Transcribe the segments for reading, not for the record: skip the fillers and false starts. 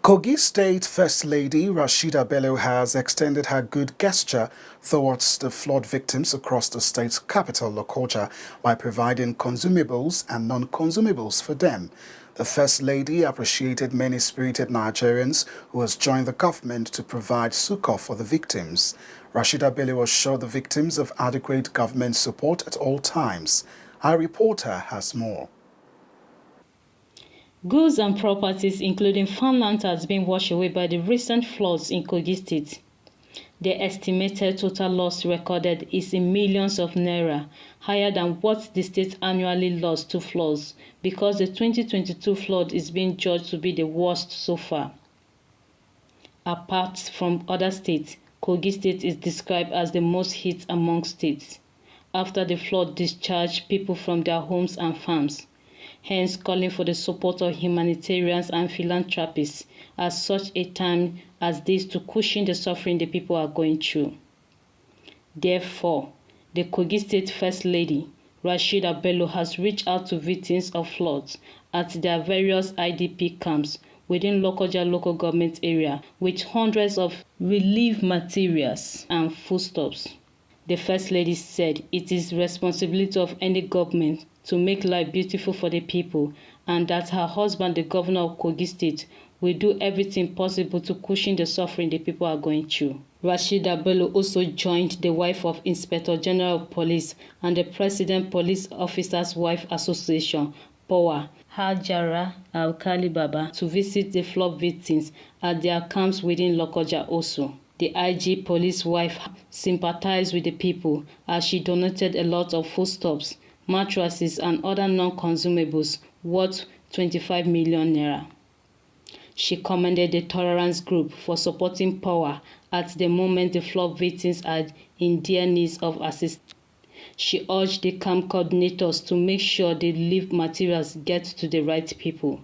Kogi State First Lady Rashida Bello has extended her good gesture towards the flood victims across the state's capital, Lokoja, by providing consumables and non-consumables for them. The First Lady appreciated many spirited Nigerians who has joined the government to provide succor for the victims. Rashida Bello assured the victims of adequate government support at all times. Our reporter has more. Goods and properties, including farmland, has been washed away by the recent floods in Kogi State. The estimated total loss recorded is in millions of naira, higher than what the state annually lost to floods, because the 2022 flood is being judged to be the worst so far. Apart from other states, Kogi State is described as the most hit among states, after the flood discharged people from their homes and farms, hence calling for the support of humanitarians and philanthropists at such a time as this to cushion the suffering the people are going through. Therefore, the Kogi State First Lady, Rashida Bello, has reached out to victims of floods at their various IDP camps within Lokoja local government area with hundreds of relief materials and foodstuffs. The First Lady said it is responsibility of any government to make life beautiful for the people, and that her husband, the governor of Kogi State, will do everything possible to cushion the suffering the people are going through. Rashida Bello also joined the wife of Inspector General of Police and the President Police Officers' Wife Association, POWA, Hajara Alkali Baba, to visit the flood victims at their camps within Lokoja also. The IG police wife sympathized with the people as she donated a lot of foodstuffs, mattresses and other non-consumables worth 25 million naira. She commended the Tolerance Group for supporting POWA at the moment the flood victims are in dire need of assistance. She urged the camp coordinators to make sure the relief materials get to the right people.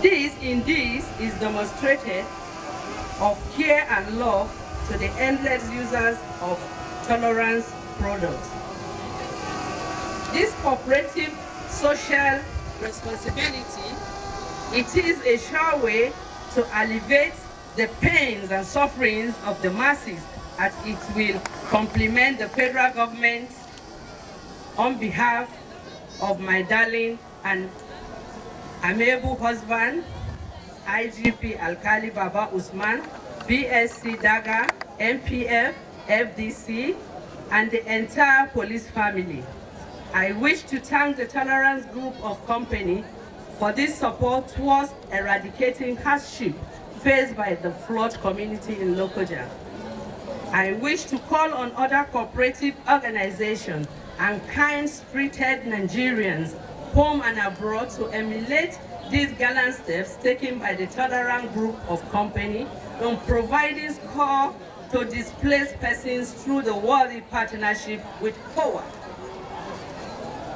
This indeed is demonstrated of care and love to the endless users of Tolerance products. This cooperative social responsibility, it is a sure way to alleviate the pains and sufferings of the masses, as it will complement the federal government on behalf of my darling and amiable husband, IGP Alkali Baba Usman, BSC Daga, MPF, FDC, and the entire police family. I wish to thank the Tolerance Group of Company for this support towards eradicating hardship faced by the flood community in Lokoja. I wish to call on other cooperative organizations and kind-spirited Nigerians, home and abroad, to emulate these gallant steps taken by the Tolerance Group of Company in providing succor to displaced persons through the worthy partnership with POWA.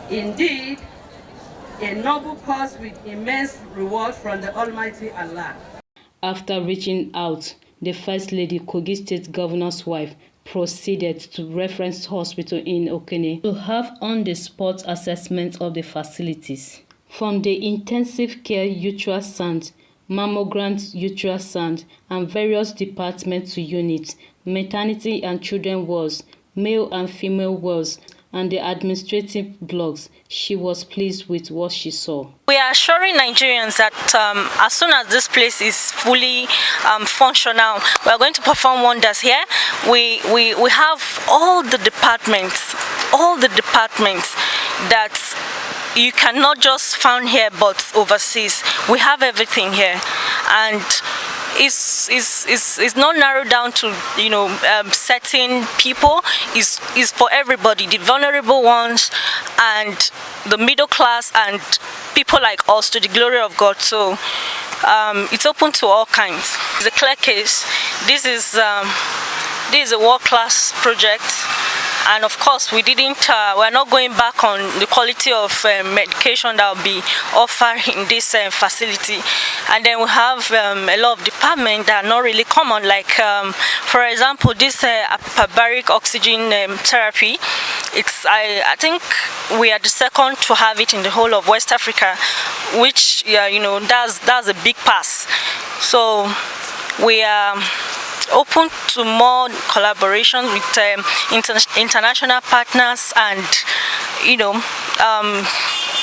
Indeed, a noble cause with immense reward from the Almighty Allah. After reaching out, the First Lady, Kogi State Governor's wife, proceeded to Reference Hospital in Okene to have on-the-spot assessment of the facilities. From the intensive care ultrasound, mammogram ultrasound, and various departments to units, maternity and children wards, male and female wards, and the administrative blocks, she was pleased with what she saw. We are assuring Nigerians that as soon as this place is fully functional, we are going to perform wonders here. We have all the departments that you cannot just find here but overseas. We have everything here, and it's not narrowed down to certain people. Is for everybody, the vulnerable ones and the middle class and people like us, to the glory of God. So it's open to all kinds. It's a clear case. This is a world-class project. And of course, we're not going back on the quality of medication that will be offered in this facility. And then we have a lot of departments that are not really common, like, for example, this hyperbaric oxygen therapy. I think we are the second to have it in the whole of West Africa, which that's a big pass. So we are open to more collaboration with international partners and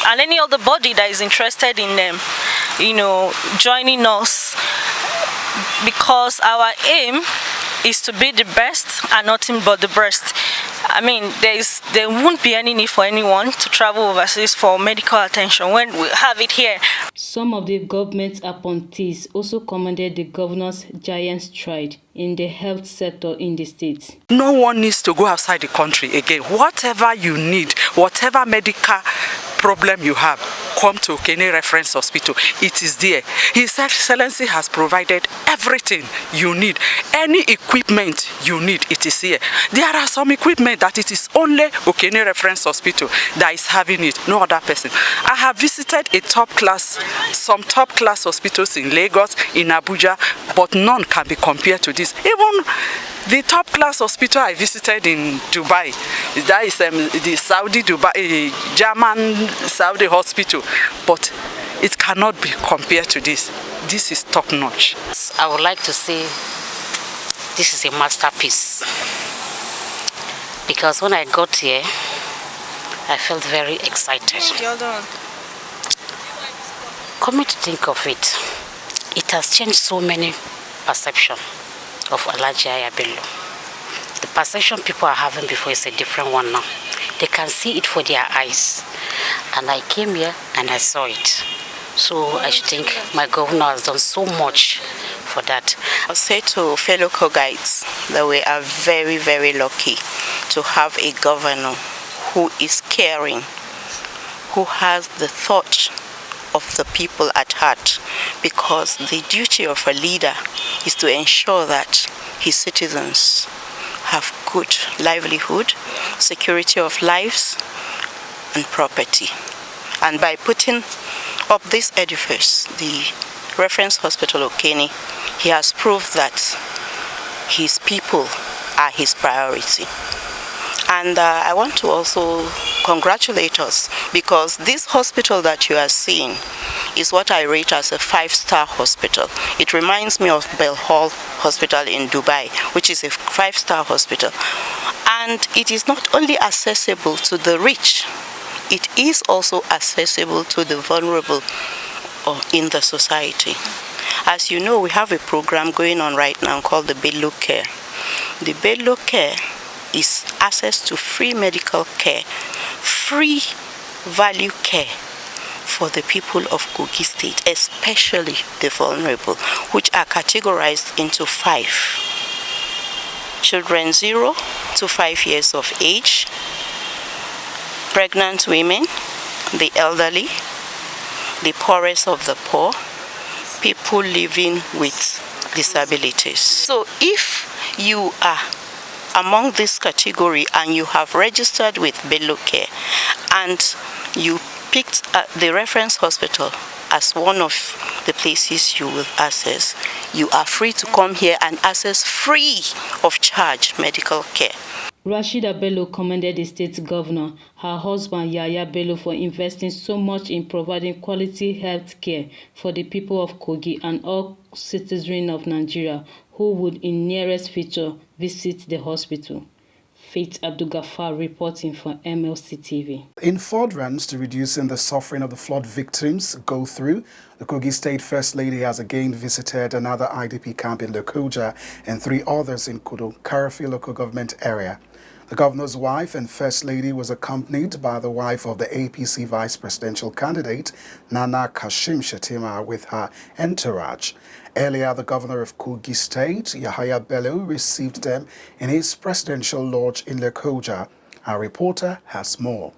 and any other body that is interested in joining us, because our aim is to be the best and nothing but the best. I mean, there won't be any need for anyone to travel overseas for medical attention when we have it here. Some of the government appointees also commended the governor's giant stride in the health sector in the state. No one needs to go outside the country again. Whatever you need, whatever medical problem you have, come to Okene Reference Hospital. It is there. His Excellency has provided everything you need. Any equipment you need, it is here. There are some equipment that it is only Okene Reference Hospital that is having it, no other person. I have visited some top class hospitals in Lagos, in Abuja, but none can be compared to this. Even the top class hospital I visited in Dubai, that is the German Saudi hospital, but it cannot be compared to this. This is top notch. I would like to say this is a masterpiece, because when I got here, I felt very excited. Coming to think of it, it has changed so many perceptions of Alhaji Yahaya Bello. The perception people are having before is a different one now. They can see it for their eyes. And I came here and I saw it. So I should think my governor has done so much for that. I'll say to fellow Kogites that we are very, very lucky to have a governor who is caring, who has the thought of the people at heart, because the duty of a leader is to ensure that his citizens have good livelihood, security of lives and property. And by putting up this edifice, the Reference Hospital Okene, he has proved that his people are his priority. And I want to also congratulate us, because this hospital that you are seeing is what I rate as a 5-star hospital. It reminds me of Bell Hall Hospital in Dubai, which is a 5-star hospital. And it is not only accessible to the rich, it is also accessible to the vulnerable in the society. As you know, we have a program going on right now called the Bello Care. The Bello Care is access to free medical care, free value care for the people of Kogi State, especially the vulnerable, which are categorized into 5. Children 0 to 5 years of age, pregnant women, the elderly, the poorest of the poor, people living with disabilities. So if you are among this category and you have registered with Bello Care and you picked the Reference Hospital as one of the places you will access, you are free to come here and access free of charge medical care. Rashida Bello commended the state governor, her husband Yahaya Bello, for investing so much in providing quality health care for the people of Kogi and all citizens of Nigeria who would in nearest future visit the hospital. Faith Abdul-Ghaffar reporting for MLC TV. In furtherance to reducing the suffering of the flood victims go through, the Kogi State First Lady has again visited another IDP camp in Lokoja and 3 others in Kotokarfi local government area. The governor's wife and First Lady was accompanied by the wife of the APC vice presidential candidate, Nana Shettima, with her entourage. Earlier, the governor of Kogi State, Yahaya Bello, received them in his presidential lodge in Lokoja. Our reporter has more.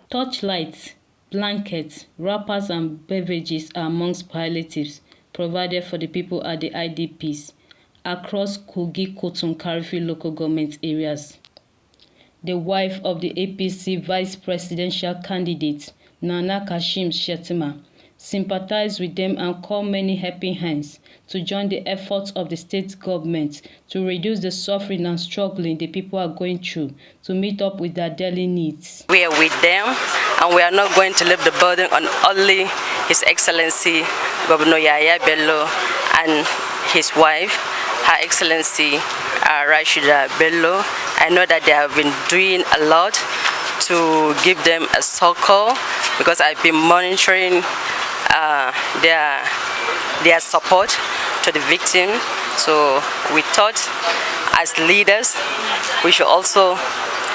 Torchlights, blankets, wrappers and beverages are amongst palliatives provided for the people at the IDPs across Kogi Kotokarfi local government areas. The wife of the APC vice presidential candidate, Nana Shettima, sympathized with them and called many helping hands to join the efforts of the state government to reduce the suffering and struggling the people are going through to meet up with their daily needs. We are with them, and we are not going to leave the burden on only His Excellency Governor Yahaya Bello and his wife, Her Excellency Rashida Bello. I know that they have been doing a lot to give them a succor, because I've been monitoring their support to the victim. So we thought, as leaders, we should also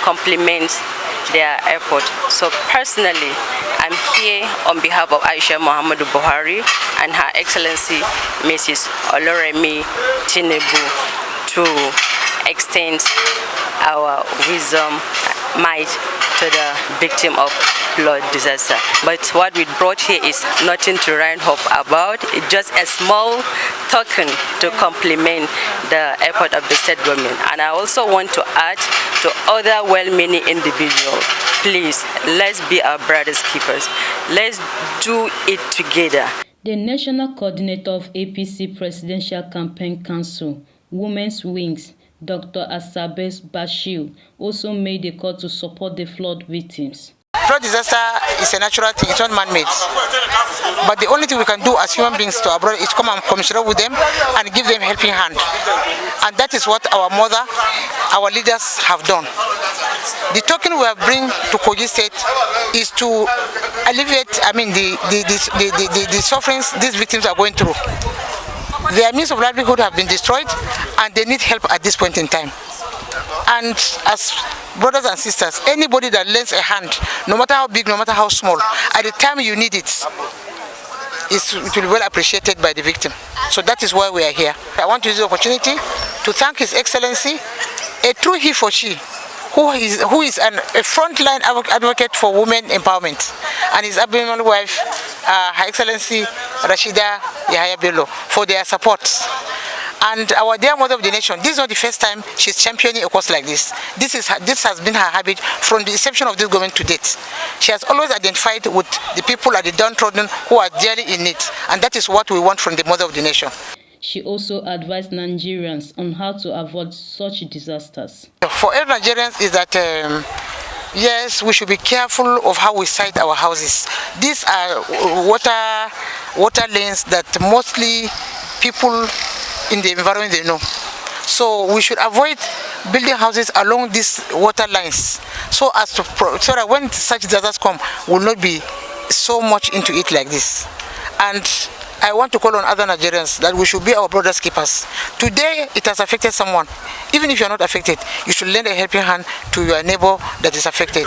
compliment their effort. So personally, I'm here on behalf of Aisha Muhammadu Buhari and Her Excellency Mrs. Oloremi Tinubu to extend our wisdom, might to the victim of flood disaster. But what we brought here is nothing to write home about. It's just a small token to compliment the effort of the state government. And I also want to add to other well-meaning individuals, please, let's be our brothers keepers. Let's do it together. The National Coordinator of APC Presidential Campaign Council, Women's Wings, Dr. Asabes Bashir, also made a call to support the flood victims. Flood disaster is a natural thing, it's not man-made. But the only thing we can do as human beings to abroad is come and commiserate with them and give them a helping hand. And that is what our mother, our leaders have done. The token we have bring to Kogi State is to alleviate, the sufferings these victims are going through. Their means of livelihood have been destroyed and they need help at this point in time. And as brothers and sisters, anybody that lends a hand, no matter how big, no matter how small, at the time you need it, it will be well appreciated by the victim. So that is why we are here. I want to use the opportunity to thank His Excellency, a true he for she, who is a frontline advocate for women empowerment, and his amiable wife, Her Excellency Rashida Yahaya Bello, for their support. And our dear mother of the nation, this is not the first time she's championing a cause like this. This has been her habit from the inception of this government to date. She has always identified with the people at the downtrodden who are dearly in need, and that is what we want from the mother of the nation. She also advised Nigerians on how to avoid such disasters. For every Nigerians is that yes, we should be careful of how we site our houses. These are water lanes that mostly people in the environment they know. So we should avoid building houses along these water lines, so that when such disasters come, we'll not be so much into it like this. And I want to call on other Nigerians that we should be our brothers keepers. Today, it has affected someone. Even if you are not affected, you should lend a helping hand to your neighbor that is affected.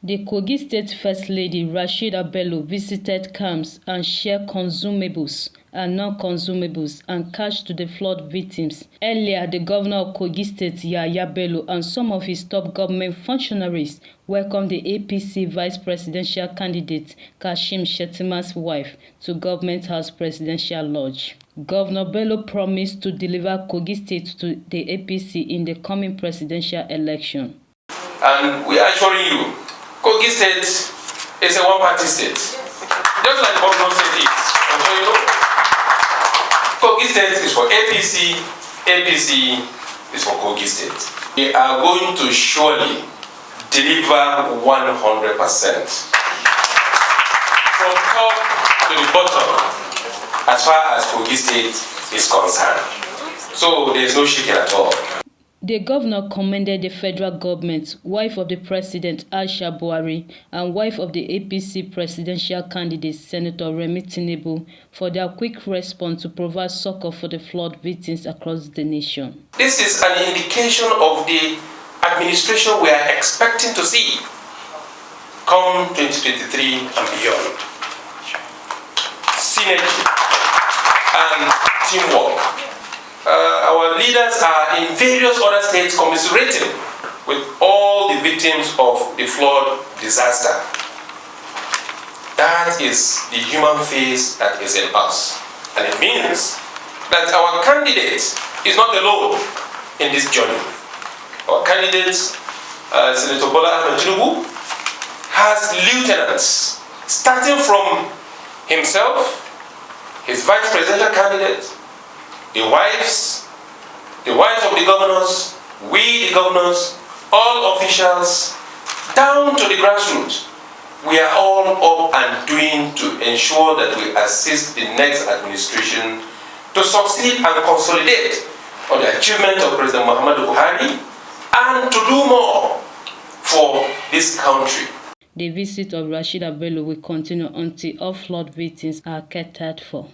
The Kogi State First Lady Rashida Bello visited camps and shared consumables and non-consumables and cash to the flood victims. Earlier, the Governor of Kogi State, Yahaya Bello, and some of his top government functionaries welcomed the APC Vice Presidential candidate Kashim Shettima's wife to Government House Presidential Lodge. Governor Bello promised to deliver Kogi State to the APC in the coming presidential election. And we are assuring you, Kogi State is a one-party state, just like Borno State is. I'm sure you know. Kogi State is for APC, APC is for Kogi State. We are going to surely deliver 100%. From top to the bottom, as far as Kogi State is concerned. So there is no shaking at all. The governor commended the federal government, wife of the president Aisha Buhari, and wife of the APC presidential candidate Senator Remi Tinubu for their quick response to provide succor for the flood victims across the nation. This is an indication of the administration we are expecting to see come 2023 and beyond. Synergy and teamwork. Our leaders are in various other states commiserating with all the victims of the flood disaster. That is the human face that is in us. And it means that our candidate is not alone in this journey. Our candidate, Senator Bola Ahmed Tinubu, has lieutenants, starting from himself, his vice presidential candidate, the wives of the governors, we the governors, all officials, down to the grassroots. We are all up and doing to ensure that we assist the next administration to succeed and consolidate on the achievement of President Muhammadu Buhari and to do more for this country. The visit of Rashida Bello will continue until all flood victims are catered for.